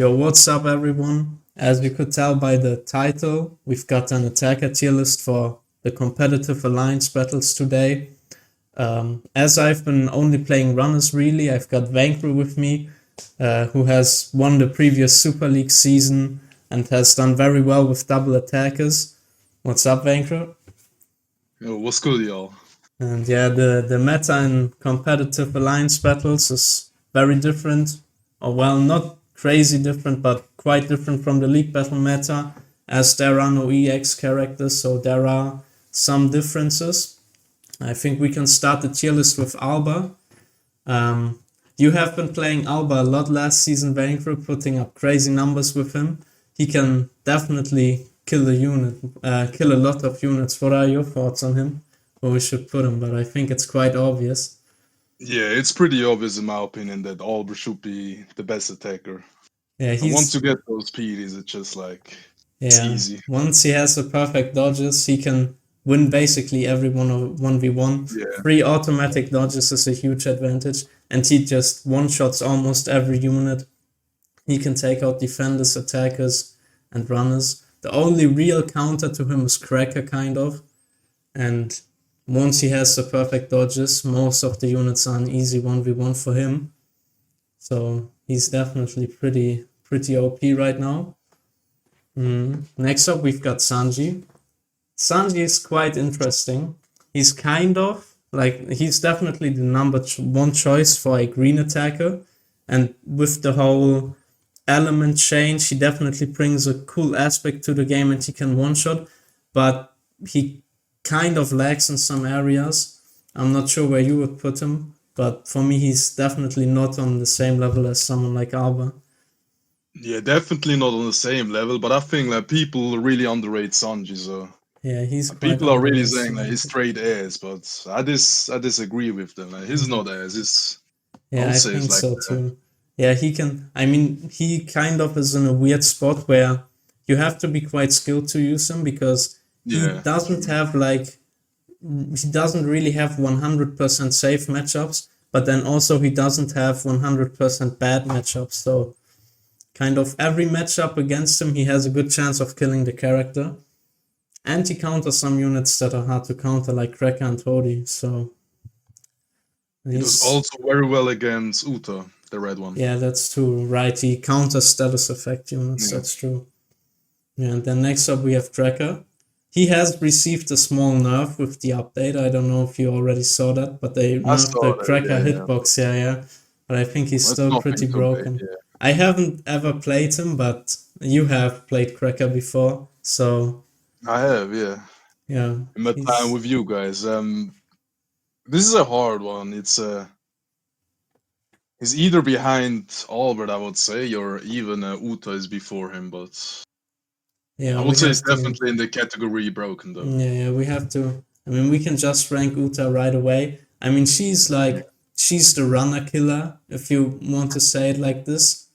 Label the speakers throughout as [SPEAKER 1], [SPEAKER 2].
[SPEAKER 1] Yo, what's up, everyone? As you could tell by the title, we've got an attacker tier list for the competitive alliance battles today. As I've been only playing runners, really, I've got Vaincre with me, who has won the previous Super League season and has done very well with double attackers. What's up, Vaincre?
[SPEAKER 2] Yo, what's good, y'all?
[SPEAKER 1] And yeah, the meta in competitive alliance battles is very different, or well, not crazy different, but quite different from the league battle meta, as there are no EX characters, so there are some differences. I think we can start the tier list with Alber. You have been playing Alber a lot last season, Vaincre, putting up crazy numbers with him. He can definitely kill a lot of units. What are your thoughts on him? Where we should put him, but I think it's quite obvious.
[SPEAKER 2] Yeah, it's pretty obvious in my opinion that Alber should be the best attacker.
[SPEAKER 1] Yeah,
[SPEAKER 2] And once you get those PDs, it's just like it's easy.
[SPEAKER 1] Once he has the perfect dodges, he can win basically every 1v1.
[SPEAKER 2] Yeah.
[SPEAKER 1] 3 automatic dodges is a huge advantage, and he just one-shots almost every unit. He can take out defenders, attackers, and runners. The only real counter to him is Cracker, kind of. And once he has the perfect dodges, most of the units are an easy 1v1 for him. So he's definitely pretty OP right now. Next up, we've got Sanji. Sanji is quite interesting. He's he's definitely the number one choice for a green attacker. And with the whole element change, he definitely brings a cool aspect to the game and he can one-shot. But he kind of lacks in some areas. I'm not sure where you would put him, but for me, he's definitely not on the same level as someone like Alber.
[SPEAKER 2] Yeah, definitely not on the same level, but I think like people really underrate Sanji. So
[SPEAKER 1] yeah,
[SPEAKER 2] people are really saying like he's straight ass, but I disagree with them. Like, he's not ass.
[SPEAKER 1] I think so too. Yeah, he can. I mean, he kind of is in a weird spot where you have to be quite skilled to use him because he doesn't really have 100% safe matchups, but then also he doesn't have 100% bad matchups. So kind of every matchup against him, he has a good chance of killing the character. And he counters some units that are hard to counter, like Cracker and Toady. So
[SPEAKER 2] he does also very well against Uta, the red one.
[SPEAKER 1] Yeah, that's true. Right, he counters status effect units. Yeah. That's true. Yeah, and then next up we have Cracker. He has received a small nerf with the update. I don't know if you already saw that, but they nerfed the Cracker hitbox. Yeah. But I think he's still pretty broken. Big, yeah. I haven't ever played him, but you have played Cracker before, so
[SPEAKER 2] I have, yeah.
[SPEAKER 1] Yeah.
[SPEAKER 2] In my time with you guys. This is a hard one. He's either behind Albert, I would say, or even Uta is before him, but yeah, I would say it's definitely in the category broken, though.
[SPEAKER 1] Yeah, we have to. I mean, we can just rank Uta right away. I mean, she's the runner killer, if you want to say it like this.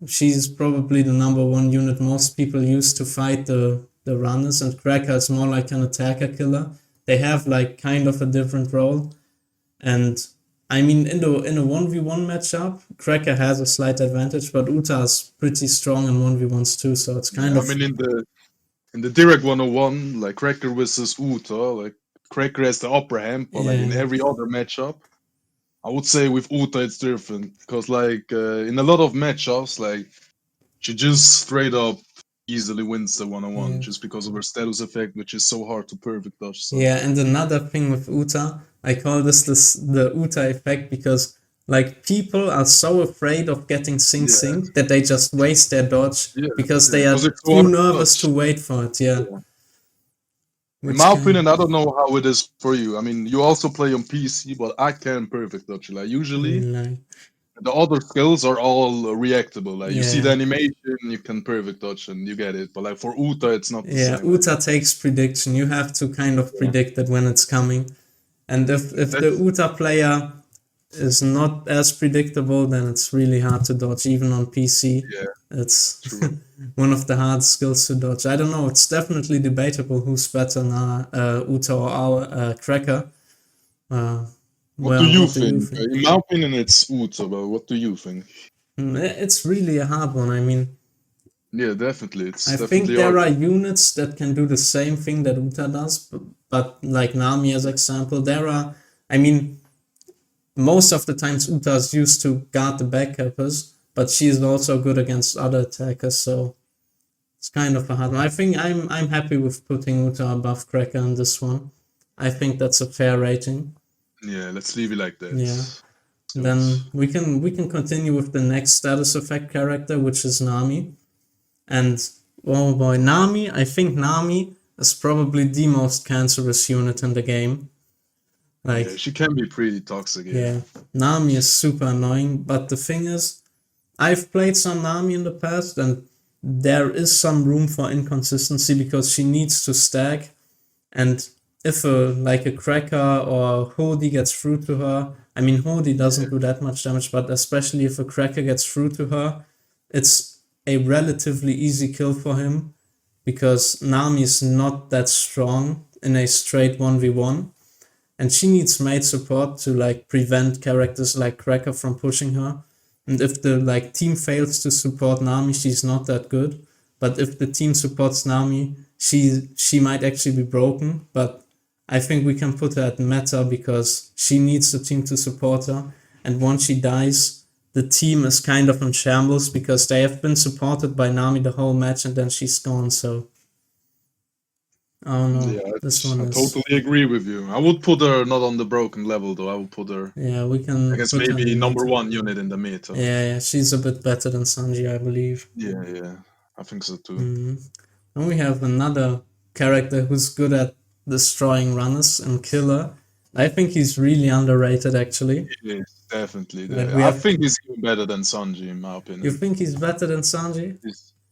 [SPEAKER 1] She's probably the number one unit most people use to fight the runners, and Cracker is more like an attacker killer. They have like kind of a different role. And I mean, in a 1v1 matchup, Cracker has a slight advantage, but Uta is pretty strong in 1v1s too, so it's kind of...
[SPEAKER 2] I mean, in the direct 101, like Cracker versus Uta, like Cracker has the upper hand, but like in every other matchup, I would say with Uta it's different, because like in a lot of matchups, like she just straight up easily wins the 101 just because of her status effect, which is so hard to perfect dodge. So.
[SPEAKER 1] Yeah, and another thing with Uta, I call this the Uta effect because like people are so afraid of getting sync that they just waste their dodge because they are too nervous to wait for it. Yeah.
[SPEAKER 2] In my opinion, I don't know how it is for you. I mean, you also play on PC, but I can perfect dodge. Like usually, the other skills are all reactable. Like you see the animation, you can perfect dodge and you get it. But like for Uta, it's not the same.
[SPEAKER 1] Yeah, Uta takes prediction. You have to kind of predict it when it's coming. And if the Uta player is not as predictable, then it's really hard to dodge, even on PC.
[SPEAKER 2] Yeah,
[SPEAKER 1] it's one of the hardest skills to dodge. I don't know. It's definitely debatable who's better now, Uta or our Cracker.
[SPEAKER 2] What do you think? In my opinion, it's Uta, but what do you think?
[SPEAKER 1] It's really a hard one. I mean,
[SPEAKER 2] Yeah, definitely. It's
[SPEAKER 1] I think
[SPEAKER 2] definitely
[SPEAKER 1] there
[SPEAKER 2] hard.
[SPEAKER 1] are units that can do the same thing that Uta does, but like Nami as example, there are. I mean, most of the times Uta is used to guard the backcappers, but she is also good against other attackers, so it's kind of a hard one. I think I'm happy with putting Uta above Cracker in this one. I think that's a fair rating.
[SPEAKER 2] Yeah, let's leave it like that.
[SPEAKER 1] Yeah.
[SPEAKER 2] Suits.
[SPEAKER 1] Then we can continue with the next status effect character, which is Nami. And oh boy, Nami, I think Nami is probably the most cancerous unit in the game.
[SPEAKER 2] Yeah,
[SPEAKER 1] Like,
[SPEAKER 2] she can be pretty toxic.
[SPEAKER 1] yeah, Nami is super annoying, but the thing is, I've played some Nami in the past, and there is some room for inconsistency because she needs to stack, and if a cracker or Hodi gets through to her, I mean Hodi doesn't do that much damage, but especially if a cracker gets through to her, it's a relatively easy kill for him because Nami is not that strong in a straight 1v1, and she needs mate support to like prevent characters like Cracker from pushing her. And if the like team fails to support Nami, she's not that good. But if the team supports Nami, she might actually be broken. But I think we can put her at meta because she needs the team to support her. And once she dies, the team is kind of in shambles because they have been supported by Nami the whole match and then she's gone. So I don't know.
[SPEAKER 2] Yeah,
[SPEAKER 1] This one
[SPEAKER 2] I
[SPEAKER 1] is.
[SPEAKER 2] totally agree with you. I would put her not on the broken level though. I would put her,
[SPEAKER 1] Yeah, we
[SPEAKER 2] I
[SPEAKER 1] can
[SPEAKER 2] guess,
[SPEAKER 1] put her in
[SPEAKER 2] maybe
[SPEAKER 1] the
[SPEAKER 2] number
[SPEAKER 1] meta.
[SPEAKER 2] one unit in the meta.
[SPEAKER 1] Yeah, she's a bit better than Sanji, I believe.
[SPEAKER 2] Yeah, I think so too.
[SPEAKER 1] And we have another character who's good at destroying runners and Killer. I think he's really underrated, actually.
[SPEAKER 2] Yes, definitely.
[SPEAKER 1] Like we
[SPEAKER 2] I
[SPEAKER 1] have.
[SPEAKER 2] think he's even better than Sanji in my
[SPEAKER 1] You
[SPEAKER 2] opinion.
[SPEAKER 1] think he's better than Sanji?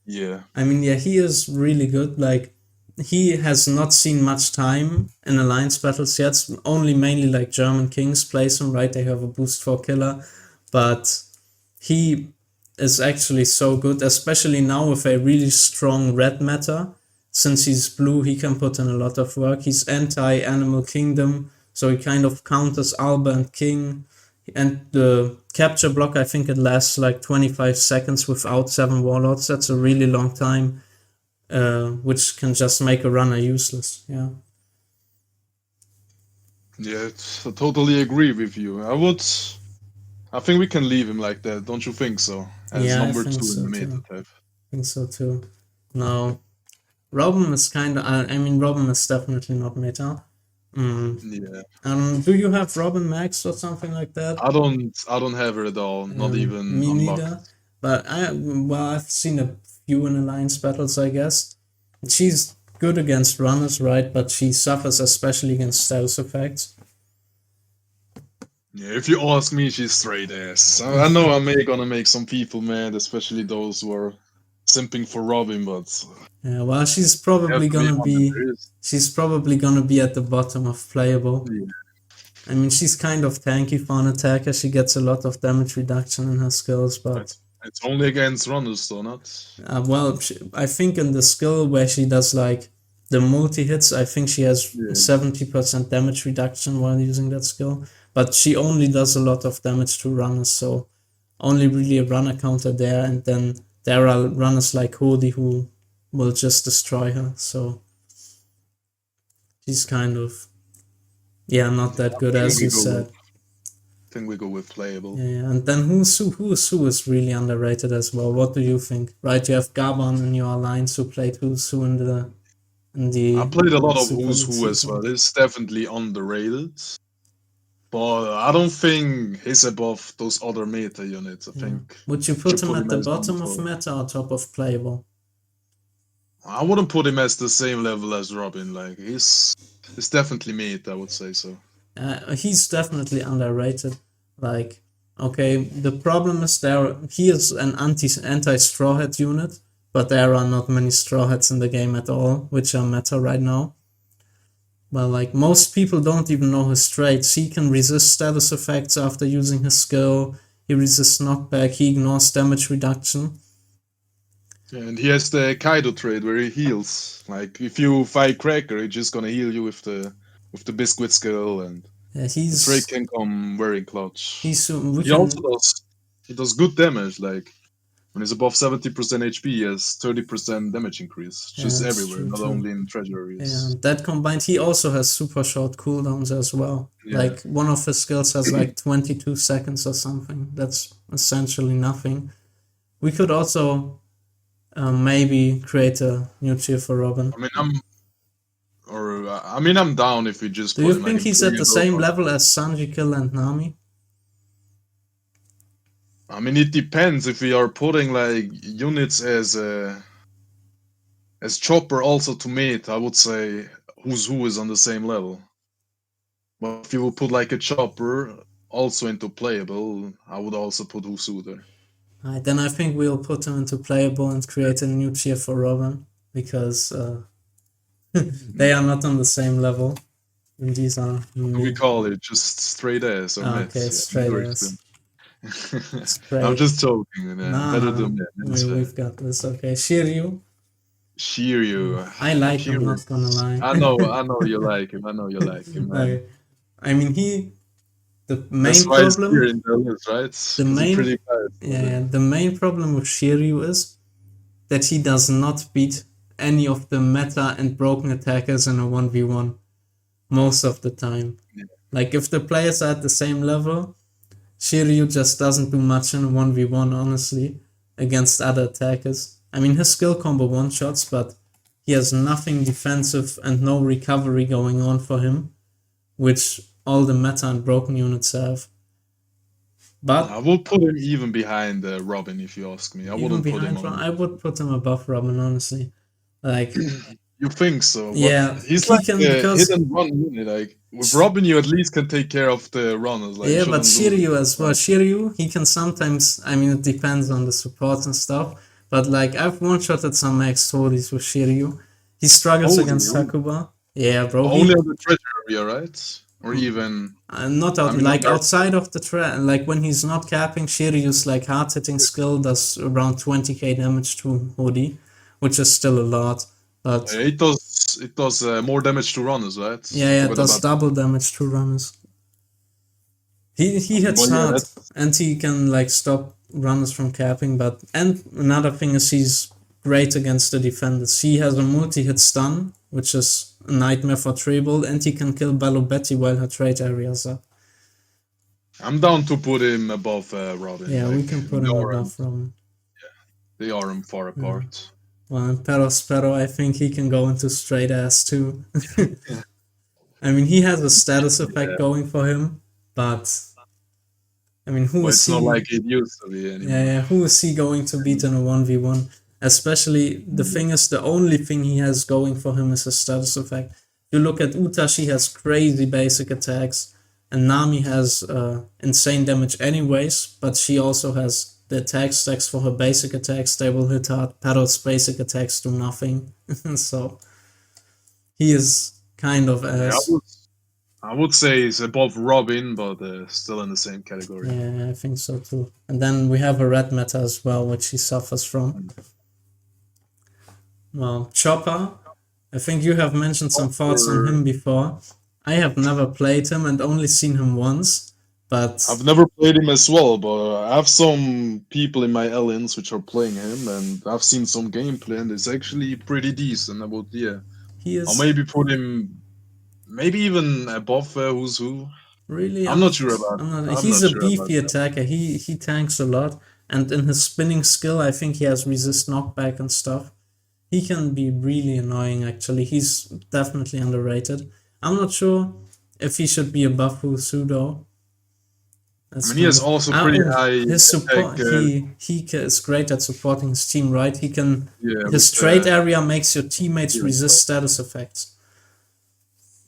[SPEAKER 2] Yeah.
[SPEAKER 1] I mean, yeah, he is really good. Like he has not seen much time in alliance battles yet. Only mainly like German kings plays him, right? They have a boost for Killer, but he is actually so good, especially now with a really strong red meta. Since he's blue, he can put in a lot of work. He's anti-animal kingdom, so he kind of counters Alber and King. And the capture block, I think it lasts like 25 seconds without 7 warlords. That's a really long time, which can just make a runner useless. Yeah.
[SPEAKER 2] Yeah, I totally agree with you. I think we can leave him like that. Don't you think so? As
[SPEAKER 1] Yeah,
[SPEAKER 2] number
[SPEAKER 1] I think
[SPEAKER 2] 2 in
[SPEAKER 1] so
[SPEAKER 2] the meta
[SPEAKER 1] too.
[SPEAKER 2] type.
[SPEAKER 1] I think so too. No, Robin is kind of. I mean, Robin is definitely not meta.
[SPEAKER 2] Yeah.
[SPEAKER 1] Do you have Robin Max or something like that?
[SPEAKER 2] I don't have her at all. Not even
[SPEAKER 1] Me
[SPEAKER 2] unlocked.
[SPEAKER 1] neither. But I've seen a few in alliance battles, I guess. She's good against runners, right? But she suffers especially against stealth effects.
[SPEAKER 2] Yeah, if you ask me, she's straight ass. I know I'm gonna make some people mad, especially those who are simping for Robin, but
[SPEAKER 1] Yeah, well, she's
[SPEAKER 2] you have
[SPEAKER 1] probably
[SPEAKER 2] to be
[SPEAKER 1] gonna
[SPEAKER 2] honest.
[SPEAKER 1] be. She's probably gonna be at the bottom of playable.
[SPEAKER 2] Yeah.
[SPEAKER 1] I mean, she's kind of tanky for an attacker. She gets a lot of damage reduction in her skills, but
[SPEAKER 2] It's only against runners, though, not.
[SPEAKER 1] well, I think in the skill where she does like the multi hits, I think she has 70% damage reduction while using that skill. But she only does a lot of damage to runners, so only really a runner counter there, and then there are runners like Hodi who will just destroy her. So she's kind of not that good as you said.
[SPEAKER 2] I think we go with playable.
[SPEAKER 1] Yeah, and then who's who is really underrated as well. What do you think? Right, you have Gabon in your alliance who played who's who in the
[SPEAKER 2] I played a lot of
[SPEAKER 1] Super
[SPEAKER 2] Who's
[SPEAKER 1] League
[SPEAKER 2] Who as
[SPEAKER 1] season.
[SPEAKER 2] well. It's definitely underrated. But I don't think he's above those other meta units. I think.
[SPEAKER 1] Would you put him at the
[SPEAKER 2] as
[SPEAKER 1] bottom
[SPEAKER 2] number
[SPEAKER 1] of
[SPEAKER 2] 4.
[SPEAKER 1] meta or top of playable?
[SPEAKER 2] I wouldn't put him as the same level as Robin. Like he's definitely meta. I would say so.
[SPEAKER 1] He's definitely underrated. Like, okay, the problem is he is an anti straw hat unit, but there are not many straw hats in the game at all, which are meta right now. Well, like most people don't even know his traits. He can resist status effects after using his skill. He resists knockback. He ignores damage reduction.
[SPEAKER 2] And he has the Kaido trait where he heals. Like if you fight Cracker, he's just gonna heal you with the biscuit skill, and
[SPEAKER 1] Yeah,
[SPEAKER 2] the trait can come very clutch.
[SPEAKER 1] he
[SPEAKER 2] also does he does good damage. Like when he's above 70% HP, he has 30% damage increase,
[SPEAKER 1] Yeah,
[SPEAKER 2] just
[SPEAKER 1] that's
[SPEAKER 2] everywhere,
[SPEAKER 1] true
[SPEAKER 2] not
[SPEAKER 1] too.
[SPEAKER 2] only in treasuries.
[SPEAKER 1] Yeah, that combined, he also has super short cooldowns as well.
[SPEAKER 2] Yeah.
[SPEAKER 1] Like one of his skills has like 22 seconds or something. That's essentially nothing. We could also maybe create a new tier for Robin.
[SPEAKER 2] I mean, I'm down if we just
[SPEAKER 1] Do
[SPEAKER 2] put
[SPEAKER 1] you
[SPEAKER 2] him like
[SPEAKER 1] think
[SPEAKER 2] in
[SPEAKER 1] he's at the
[SPEAKER 2] period
[SPEAKER 1] same
[SPEAKER 2] or-
[SPEAKER 1] level as Sanji, Kill, and Nami?
[SPEAKER 2] I mean, it depends if we are putting like units as chopper also to mate. I would say who's who is on the same level. But if you would put like a chopper also into playable, I would also put who's who there.
[SPEAKER 1] Alright, then I think we'll put him into playable and create a new tier for Robin because they are not on the same level. And these are
[SPEAKER 2] We call it just straight ass or
[SPEAKER 1] okay,
[SPEAKER 2] Mets.
[SPEAKER 1] straight
[SPEAKER 2] ass.
[SPEAKER 1] Straight.
[SPEAKER 2] I'm just joking. Better
[SPEAKER 1] Nah,
[SPEAKER 2] than that.
[SPEAKER 1] we've got this. Okay, Shiryu.
[SPEAKER 2] Shiryu.
[SPEAKER 1] I like him,
[SPEAKER 2] Shiryu.
[SPEAKER 1] not gonna lie.
[SPEAKER 2] I know you like him. Man.
[SPEAKER 1] Okay. I mean, the main
[SPEAKER 2] That's why he's
[SPEAKER 1] problem.
[SPEAKER 2] here in the list, right?
[SPEAKER 1] The main,
[SPEAKER 2] pretty
[SPEAKER 1] the main problem with Shiryu is that he does not beat any of the meta and broken attackers in a 1v1 most of the time.
[SPEAKER 2] Yeah.
[SPEAKER 1] Like if the players are at the same level, Shiryu just doesn't do much in a 1v1, honestly, against other attackers. I mean, his skill combo one-shots, but he has nothing defensive and no recovery going on for him, which all the meta and broken units have. But
[SPEAKER 2] I would put him even behind Robin, if you ask me. I wouldn't put him on.
[SPEAKER 1] I would put him above Robin, honestly. Like,
[SPEAKER 2] you think so? But
[SPEAKER 1] yeah,
[SPEAKER 2] he's
[SPEAKER 1] he
[SPEAKER 2] like
[SPEAKER 1] can
[SPEAKER 2] a
[SPEAKER 1] because
[SPEAKER 2] hit and run unit. Like with Robin, you at least can take care of the runners. Like,
[SPEAKER 1] yeah, but
[SPEAKER 2] shouldn't
[SPEAKER 1] Shiryu
[SPEAKER 2] lose.
[SPEAKER 1] as well. Shiryu, he can sometimes. I mean, it depends on the support and stuff. But like, I've one-shotted some max Todis with Shiryu. He struggles against Sakuba. Yeah, bro.
[SPEAKER 2] Only on the treasure area, right? Or even
[SPEAKER 1] Not out,
[SPEAKER 2] I mean,
[SPEAKER 1] like
[SPEAKER 2] on
[SPEAKER 1] outside of the like when he's not capping, Shiryu's like hard hitting skill does around 20k damage to Hodi, which is still a lot. But
[SPEAKER 2] it does more damage to runners, right?
[SPEAKER 1] yeah, it does double damage to runners. He hits hard, and he can like stop runners from capping. But and another thing is he's great against the defenders. He has a multi-hit stun, which is a nightmare for Treble, and he can kill Balobeti while her trade areas up.
[SPEAKER 2] I'm down to put him above Robin.
[SPEAKER 1] Yeah,
[SPEAKER 2] like,
[SPEAKER 1] we can put him above Robin.
[SPEAKER 2] Yeah, they are far apart.
[SPEAKER 1] Well, and Pero, I think he can go into straight ass too. I mean, he has a status effect going for him, but I mean, who is
[SPEAKER 2] it's
[SPEAKER 1] he?
[SPEAKER 2] not like it used to be anymore.
[SPEAKER 1] Yeah, who is he going to beat in a 1v1? Especially, the thing is, the only thing he has going for him is his status effect. You look at Uta, she has crazy basic attacks, and Nami has insane damage anyways, but she also has the attack stacks for her basic attacks. They will hit hard. Petal's basic attacks do nothing. So, he is kind of as...
[SPEAKER 2] I would say he's above Robin, but still in the same category.
[SPEAKER 1] Yeah, I think so too. And then we have a red meta as well, which he suffers from. Well, Chopper, I think you have mentioned some thoughts on him before. I have never played him and only seen him once, but...
[SPEAKER 2] I've never played him as well, but I have some people in my aliens which are playing him, and I've seen some gameplay, and it's actually pretty decent. I'll maybe put him... Maybe even above Who's Who.
[SPEAKER 1] Really?
[SPEAKER 2] I'm not sure about
[SPEAKER 1] he's a beefy attacker. He tanks a lot. And in his spinning skill, I think he has resist knockback and stuff. He can be really annoying, actually. He's definitely underrated. I'm not sure if he should be above Who's Who, though.
[SPEAKER 2] He has also pretty high...
[SPEAKER 1] His support, he is great at supporting his team, right? He can... his trade area makes your teammates resist status effects.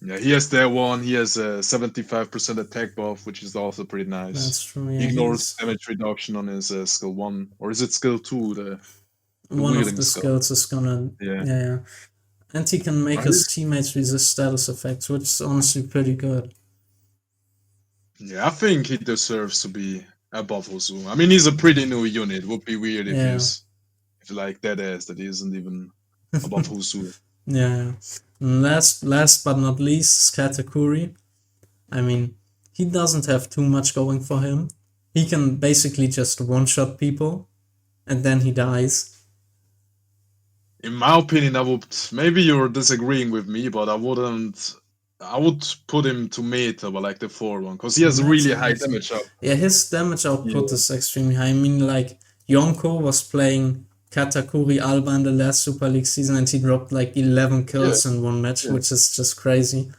[SPEAKER 2] Yeah, he has that one. He has a 75% attack buff, which is also pretty nice.
[SPEAKER 1] That's true. Yeah,
[SPEAKER 2] he ignores damage reduction on his skill 1. Or is it skill 2? The
[SPEAKER 1] one of the skills is gonna... Yeah. And he can make his teammates resist status effects, which is honestly pretty good.
[SPEAKER 2] Yeah, I think he deserves to be above Ozu. I mean, he's a pretty new unit. It would be weird if he's like that ass that he isn't even above Ozu.
[SPEAKER 1] Yeah. Last but not least, Katakuri. I mean, he doesn't have too much going for him. He can basically just one-shot people, and then he dies.
[SPEAKER 2] In my opinion, I would. Maybe you're disagreeing with me, but I wouldn't. I would put him to meta, but like the 4-1, because he has really high damage output.
[SPEAKER 1] Yeah, his damage output is extremely high. I mean, like, Yonko was playing Katakuri Alber in the last Super League season, and he dropped like 11 kills in one match, which is just crazy.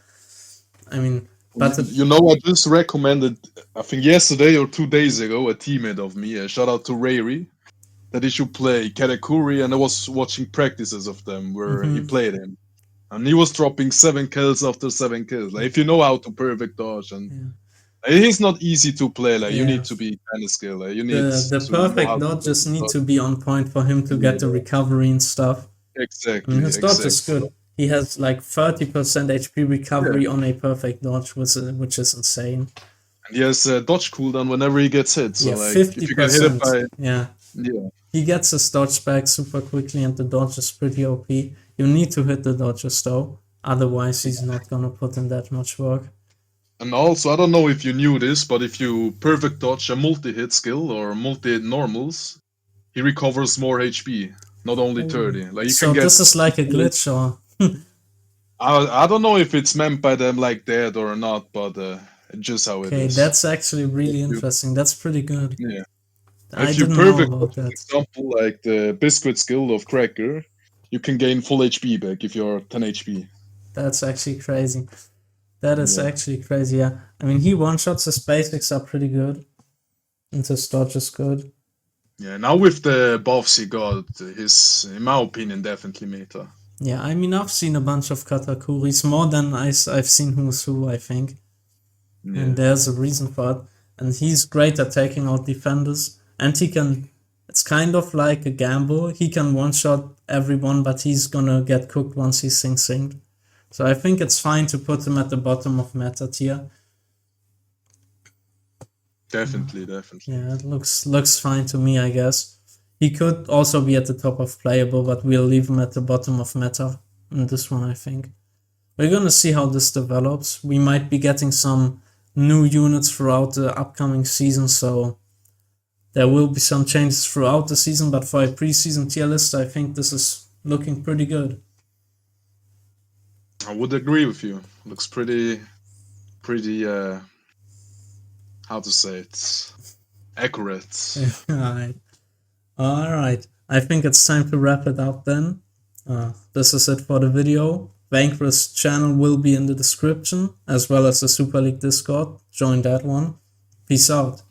[SPEAKER 1] I mean, but
[SPEAKER 2] you know, I just recommended, I think yesterday or 2 days ago, a teammate of me, shout out to Rayri, that he should play Katakuri, and I was watching practices of them where he played him. And he was dropping 7 kills after 7 kills. Like, if you know how to perfect dodge, and he's not easy to play. Like, you need to be kind of skilled. Like, you need
[SPEAKER 1] the
[SPEAKER 2] to know
[SPEAKER 1] perfect
[SPEAKER 2] how
[SPEAKER 1] dodges need to be on point for him to get the recovery and stuff.
[SPEAKER 2] Exactly.
[SPEAKER 1] I mean, his dodge is good. He has like 30% HP recovery on a perfect dodge, which is insane.
[SPEAKER 2] And he has a dodge cooldown whenever he gets hit. So, like,
[SPEAKER 1] 50%.
[SPEAKER 2] if you get hit by...
[SPEAKER 1] Yeah. He gets his dodge back super quickly, and the dodge is pretty OP. You need to hit the dodges, though. Otherwise, he's not gonna put in that much work.
[SPEAKER 2] And also, I don't know if you knew this, but if you perfect dodge a multi-hit skill or multi-hit normals, he recovers more HP, not only 30. Like, you
[SPEAKER 1] so
[SPEAKER 2] can get...
[SPEAKER 1] this is like a glitch, or...
[SPEAKER 2] I don't know if it's meant by them like that or not, but just how it is.
[SPEAKER 1] Okay, that's actually really interesting. That's pretty good.
[SPEAKER 2] Yeah.
[SPEAKER 1] I
[SPEAKER 2] If you
[SPEAKER 1] didn't know
[SPEAKER 2] perfect,
[SPEAKER 1] about
[SPEAKER 2] for
[SPEAKER 1] that.
[SPEAKER 2] example, like the biscuit skill of Cracker, you can gain full HP back if you're 10 HP.
[SPEAKER 1] That's actually crazy. That is actually crazy, yeah. I mean, he one-shots, his basics are pretty good. And his dodge is good.
[SPEAKER 2] Yeah, now with the buffs he got, his, in my opinion, definitely meta.
[SPEAKER 1] Yeah, I mean, I've seen a bunch of Katakuris, more than I've seen Who's Who, I think. Yeah. And there's a reason for it. And he's great at taking out defenders. And he can, it's kind of like a gamble. He can one-shot everyone, but he's gonna get cooked once he's synced. So I think it's fine to put him at the bottom of meta tier.
[SPEAKER 2] Definitely.
[SPEAKER 1] Yeah, it looks fine to me, I guess. He could also be at the top of playable, but we'll leave him at the bottom of meta in this one, I think. We're gonna see how this develops. We might be getting some new units throughout the upcoming season, so there will be some changes throughout the season, but for a preseason tier list, I think this is looking pretty good.
[SPEAKER 2] I would agree with you. Looks pretty, how to say it, accurate.
[SPEAKER 1] Alright. I think it's time to wrap it up then. This is it for the video. Vaincre's channel will be in the description, as well as the Super League Discord. Join that one. Peace out.